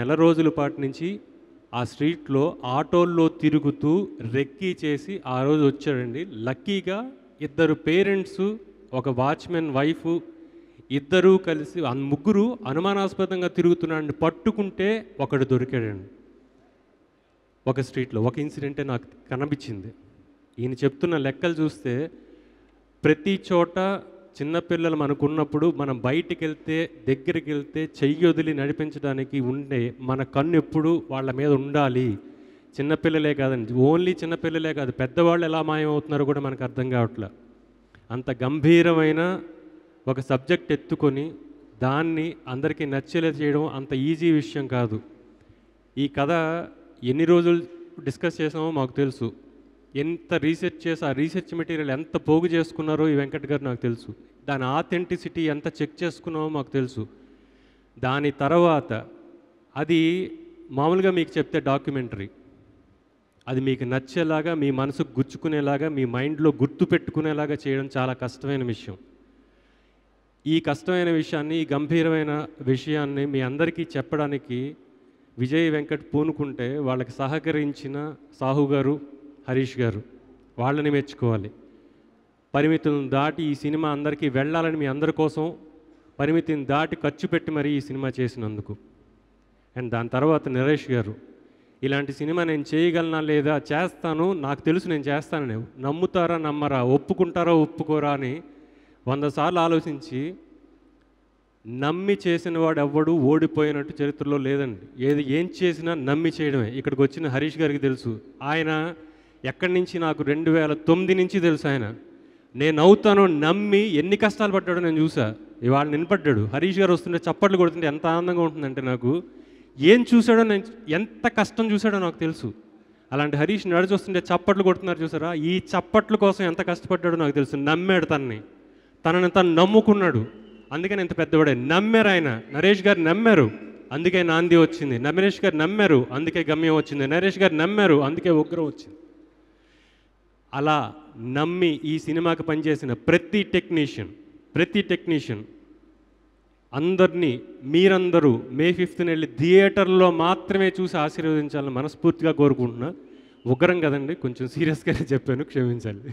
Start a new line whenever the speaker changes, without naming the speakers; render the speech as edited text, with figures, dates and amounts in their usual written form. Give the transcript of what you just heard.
నెల రోజుల పాటు నుంచి ఆ స్ట్రీట్లో ఆటోల్లో తిరుగుతూ రెక్కీ చేసి ఆ రోజు వచ్చాడండి. లక్కీగా ఇద్దరు పేరెంట్స్, ఒక వాచ్మెన్ వైఫ్ ఇద్దరూ కలిసి ముగ్గురు అనుమానాస్పదంగా తిరుగుతున్నాడని పట్టుకుంటే ఒకడు దొరికాడండి. ఒక స్ట్రీట్లో ఒక ఇన్సిడెంటే నాకు కనిపించింది. ఈయన చెప్తున్న లెక్కలు చూస్తే ప్రతి చోట చిన్నపిల్లలు మనకున్నప్పుడు మనం బయటికి వెళ్తే దగ్గరికి వెళ్తే చెయ్యి వదిలి నడిపించడానికి ఉండే మన కన్ను ఎప్పుడు వాళ్ళ మీద ఉండాలి. చిన్నపిల్లలే కాదండి, ఓన్లీ చిన్నపిల్లలే కాదు, పెద్దవాళ్ళు ఎలా మాయమవుతున్నారో కూడా మనకు అర్థం కావట్లే. అంత గంభీరమైన ఒక సబ్జెక్ట్ ఎత్తుకొని దాన్ని అందరికీ నచ్చేలా చేయడం అంత ఈజీ విషయం కాదు. ఈ కథ ఎన్ని రోజులు డిస్కస్ చేసామో మాకు తెలుసు. ఎంత రీసెర్చ్ చేసి ఆ రీసెర్చ్ మెటీరియల్ ఎంత పోగు చేసుకున్నారో ఈ వెంకట్ గారు నాకు తెలుసు. దాని ఆథెంటిసిటీ ఎంత చెక్ చేసుకున్నామో మాకు తెలుసు. దాని తర్వాత అది మామూలుగా మీకు చెప్తే డాక్యుమెంటరీ, అది మీకు నచ్చేలాగా, మీ మనసుకు గుచ్చుకునేలాగా, మీ మైండ్లో గుర్తు పెట్టుకునేలాగా చేయడం చాలా కష్టమైన విషయం. ఈ కష్టమైన విషయాన్ని, ఈ గంభీరమైన విషయాన్ని మీ అందరికీ చెప్పడానికి విజయ్ వెంకట్ పూనుకుంటే వాళ్ళకి సహకరించిన సాహు గారు, హరీష్ గారు, వాళ్ళని మెచ్చుకోవాలి. పరిమితులను దాటి ఈ సినిమా అందరికీ వెళ్ళాలని మీ అందరి కోసం పరిమితిని దాటి ఖర్చు పెట్టి మరీ ఈ సినిమా చేసినందుకు. అండ్ దాని తర్వాత నరేష్ గారు, ఇలాంటి సినిమా నేను చేయగలనా లేదా, చేస్తాను, నాకు తెలుసు నేను చేస్తానని, నమ్ముతారా నమ్మరా, ఒప్పుకుంటారా ఒప్పుకోరా అని 100 సార్లు ఆలోచించి నమ్మి చేసిన వాడు ఎవ్వడు ఓడిపోయినట్టు చరిత్రలో లేదండి. ఏం చేసినా నమ్మి చేయడమే. ఇక్కడికి వచ్చిన హరీష్ గారికి తెలుసు. ఆయన ఎక్కడి నుంచి నాకు 2009 నుంచి తెలుసు. ఆయన నేను అవుతాను నమ్మి ఎన్ని కష్టాలు పడ్డాడో నేను చూసా. ఇవాళ నిలబడ్డాడు. హరీష్ గారు వస్తుంటే చప్పట్లు కొడుతుంటే ఎంత ఆనందంగా ఉంటుందంటే నాకు, ఏం చూశాడో, నేను ఎంత కష్టం చూశాడో నాకు తెలుసు. అలాంటి హరీష్ నడిచి వస్తుంటే చప్పట్లు కొడుతున్నారు చూసారా, ఈ చప్పట్ల కోసం ఎంత కష్టపడ్డాడో నాకు తెలుసు. నమ్మాడు తనని తను నమ్ముకున్నాడు. అందుకని ఎంత పెద్దవాడే. నమ్మారు ఆయన. నరేష్ గారు నమ్మారు, అందుకే నాంది వచ్చింది. నరేష్ గారు నమ్మారు, అందుకే గమ్యం వచ్చింది. నరేష్ గారు నమ్మారు, అందుకే ఉగ్రం వచ్చింది. అలా నమ్మి ఈ సినిమాకి పనిచేసిన ప్రతి టెక్నీషియన్ అందరినీ మీరందరూ మే 5th వెళ్ళి థియేటర్లో మాత్రమే చూసి ఆశీర్వదించాలని మనస్ఫూర్తిగా కోరుకుంటున్నా. ఉగ్రం కదండి, కొంచెం సీరియస్గానే చెప్పాను, క్షమించాలి.